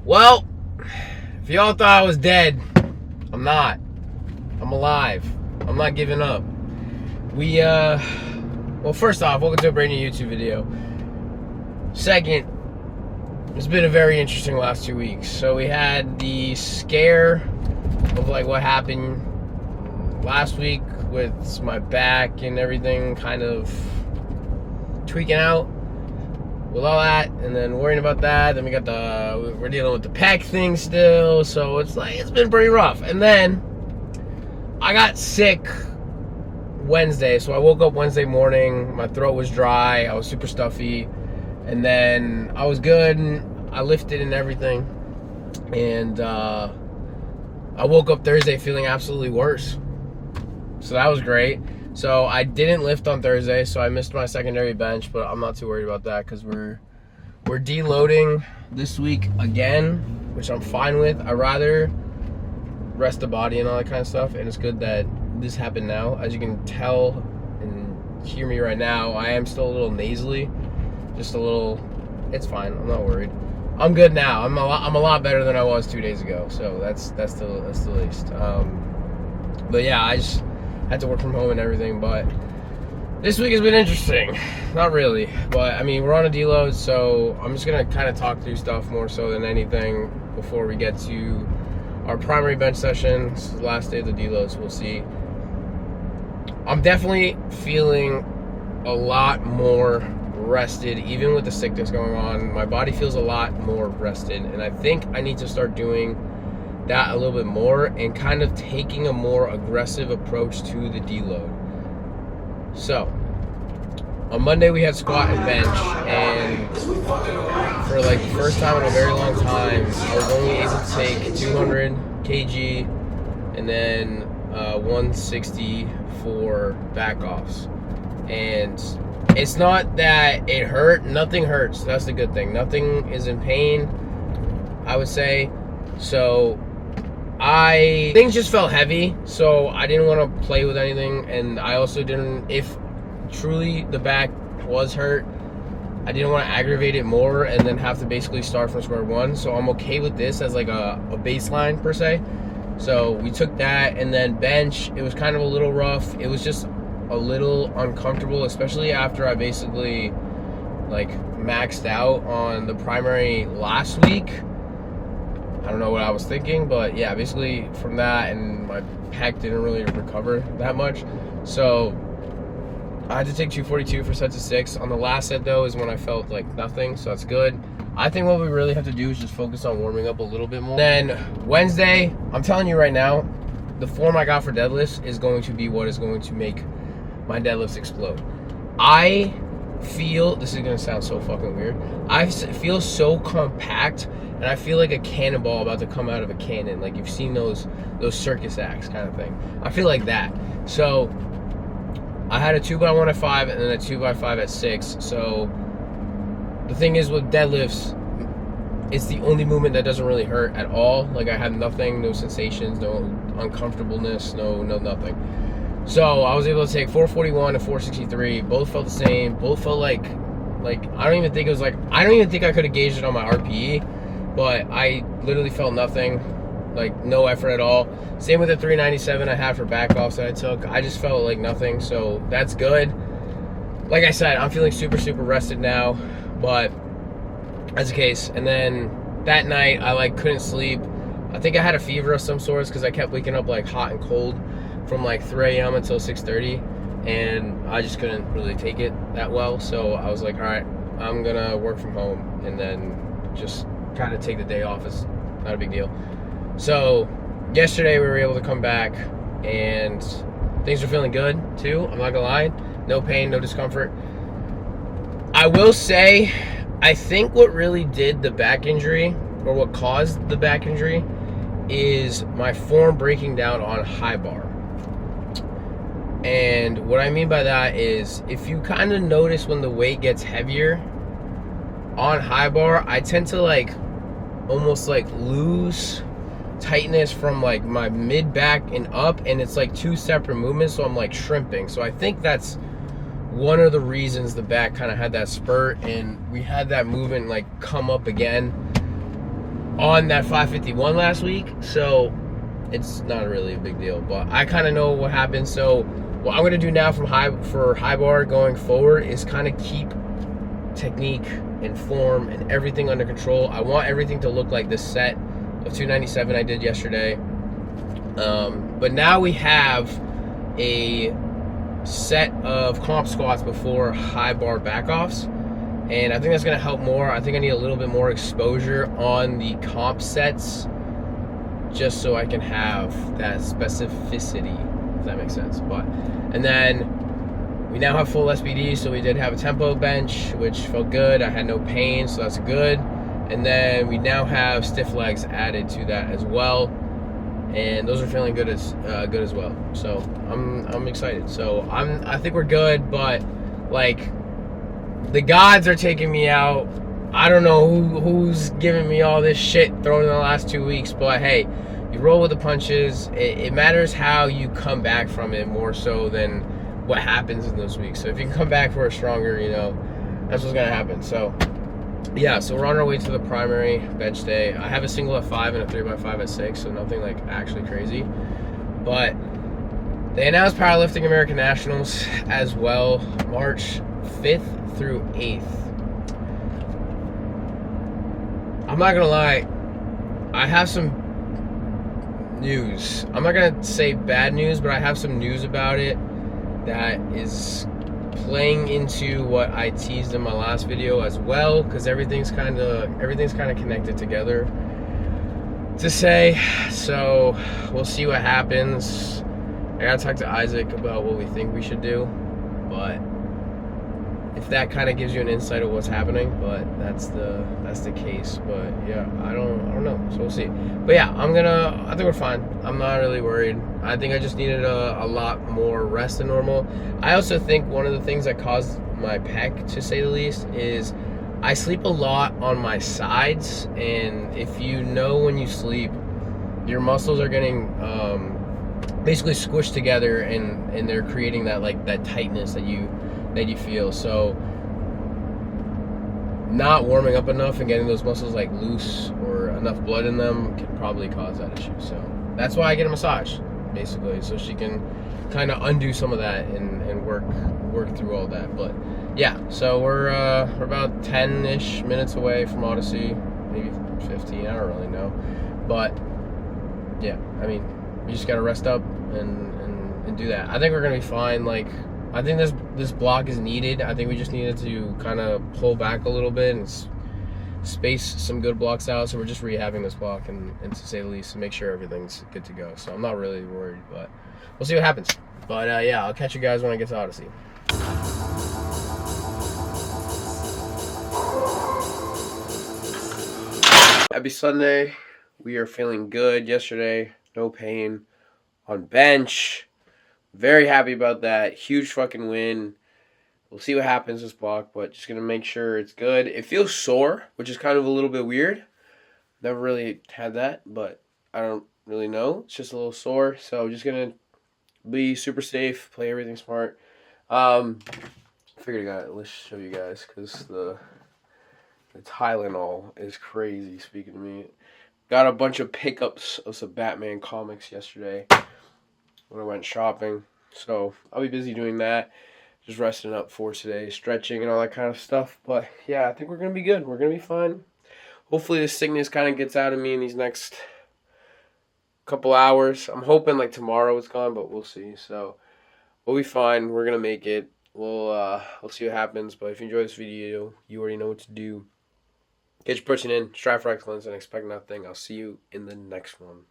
Well, if y'all thought I was dead, I'm not. I'm alive. I'm not giving up. Well, first off, welcome to a brand new YouTube video. Second, it's been a very interesting last 2 weeks. So we had the scare of like what happened last week with my back and everything kind of tweaking out with all that, and then worrying about that. Then we're dealing with the pec thing still, so it's been pretty rough. And then I got sick Wednesday, so I woke up Wednesday morning, my throat was dry, I was super stuffy, and then I was good, and I lifted and everything, and I woke up Thursday feeling absolutely worse, so that was great. So I didn't lift on Thursday, so I missed my secondary bench, but I'm not too worried about that because we're deloading this week again, which I'm fine with. I'd rather rest the body and all that kind of stuff, and it's good that this happened now. As you can tell and hear me right now, I am still a little nasally, just a little. It's fine. I'm not worried. I'm good now. I'm a lot better than I was 2 days ago, so that's the least. But yeah, I just had to work from home and everything, but this week has been interesting. Not really, but I mean, we're on a deload, so I'm just gonna kind of talk through stuff more so than anything before we get to our primary bench session. This is the last day of the deload, so we'll see. I'm definitely feeling a lot more rested, even with the sickness going on. My body feels a lot more rested, and I think I need to start doing that a little bit more and kind of taking a more aggressive approach to the deload. So on Monday we had squat and bench, and for like the first time in a very long time I was only able to take 200 kg and then 160 for back offs. And it's not that it hurt, nothing hurts, that's the good thing. Nothing is in pain, I would say. So things just felt heavy, so I didn't want to play with anything, and I also didn't, if truly the back was hurt, I didn't want to aggravate it more and then have to basically start from square one. So I'm okay with this as like a baseline per se. So we took that, and then bench, it was kind of a little rough. It was just a little uncomfortable, especially after I basically like maxed out on the primary last week. I don't know what I was thinking, but yeah, basically from that, and my pec didn't really recover that much. So I had to take 242 for sets of 6. On the last set though is when I felt like nothing, so that's good. I think what we really have to do is just focus on warming up a little bit more. Then Wednesday, I'm telling you right now, the form I got for deadlifts is going to be what is going to make my deadlifts explode. I feel, this is gonna sound so fucking weird, I feel so compact, and I feel like a cannonball about to come out of a cannon. Like you've seen those circus acts kind of thing. I feel like that. So I had a 2x1 at 5 and then a 2x5 at 6. So the thing is with deadlifts, it's the only movement that doesn't really hurt at all. Like I had nothing, no sensations, no uncomfortableness, no nothing. So I was able to take 441 and 463. Both felt the same. Both felt like I don't even think I could have gauged it on my RPE, but I literally felt nothing, like no effort at all. Same with the 397 I had for back offs that I took. I just felt like nothing, so that's good. Like I said, I'm feeling super rested now, but that's the case. And then that night I couldn't sleep. I think I had a fever of some sorts because I kept waking up like hot and cold from like 3 a.m. until 6:30, and I just couldn't really take it that well. So I was like, all right, I'm gonna work from home and then just kind of take the day off. It's not a big deal. So yesterday we were able to come back and things are feeling good too. I'm not gonna lie, no pain, no discomfort. I will say, I think what really did the back injury, or what caused the back injury, is my form breaking down on high bar. And what I mean by that is, if you kind of notice when the weight gets heavier on high bar, I tend to almost lose tightness from my mid back and up, and it's two separate movements, so I'm shrimping. So I think that's one of the reasons the back kind of had that spurt, and we had that movement come up again on that 551 last week, so it's not really a big deal. But I kind of know what happened. So what I'm gonna do now for high bar going forward is kind of keep technique and form and everything under control. I want everything to look like this set of 297 I did yesterday. But now we have a set of comp squats before high bar backoffs, and I think that's going to help more. I think I need a little bit more exposure on the comp sets just so I can have that specificity, if that makes sense. And then we now have full SBD, so we did have a tempo bench, which felt good. I had no pain, so that's good. And then we now have stiff legs added to that as well, and those are feeling good as well. So I'm excited. So I think we're good, but like the gods are taking me out. I don't know who's giving me all this shit thrown in the last 2 weeks, but hey, you roll with the punches. It matters how you come back from it more so than what happens in those weeks. So if you can come back for a stronger, you know, that's what's gonna happen. So yeah, so we're on our way to the primary bench day. I have a single at 5 and a 3x5 at 6, so nothing like actually crazy. But they announced Powerlifting American Nationals as well, March 5th through 8th. I'm not gonna lie, I have some news. I'm not gonna say bad news, but I have some news about it that is playing into what I teased in my last video as well, because everything's kind of connected together to say. So we'll see what happens. I gotta talk to Isaac about what we think we should do, but if that kind of gives you an insight of what's happening, but that's the case. But yeah, I don't know, so we'll see. But yeah, I think we're fine. I'm not really worried. I think I just needed a lot more rest than normal. I also think one of the things that caused my pec, to say the least, is I sleep a lot on my sides, and if you know, when you sleep, your muscles are getting basically squished together, and they're creating that tightness that you feel. So not warming up enough and getting those muscles like loose or enough blood in them can probably cause that issue. So that's why I get a massage, basically, so she can kind of undo some of that and work through all that. But yeah, so we're about 10-ish minutes away from Odyssey, maybe 15, I don't really know. But yeah, I mean, we just gotta rest up and do that. I think we're gonna be fine. Like, I think this block is needed. I think we just needed to kind of pull back a little bit and space some good blocks out. So we're just rehabbing this block, and to say the least, to make sure everything's good to go. So I'm not really worried, but we'll see what happens. But yeah, I'll catch you guys when I get to Odyssey. Happy Sunday. We are feeling good. Yesterday, no pain on bench. Very happy about that. Huge fucking win. We'll see what happens this block, but just going to make sure it's good. It feels sore, which is kind of a little bit weird. Never really had that, but I don't really know. It's just a little sore, so I'm just going to be super safe, play everything smart. Figured let's show you guys, because the Tylenol is crazy, speaking to me. Got a bunch of pickups of some Batman comics yesterday when I went shopping, so I'll be busy doing that, just resting up for today, stretching and all that kind of stuff. But yeah, I think we're gonna be good. We're gonna be fine. Hopefully this sickness kind of gets out of me in these next couple hours. I'm hoping like tomorrow it's gone, but we'll see. So we'll be fine. We're gonna make it. We'll see what happens. But if you enjoy this video, you already know what to do. Get your pushing in, strive for excellence, and expect nothing. I'll see you in the next one.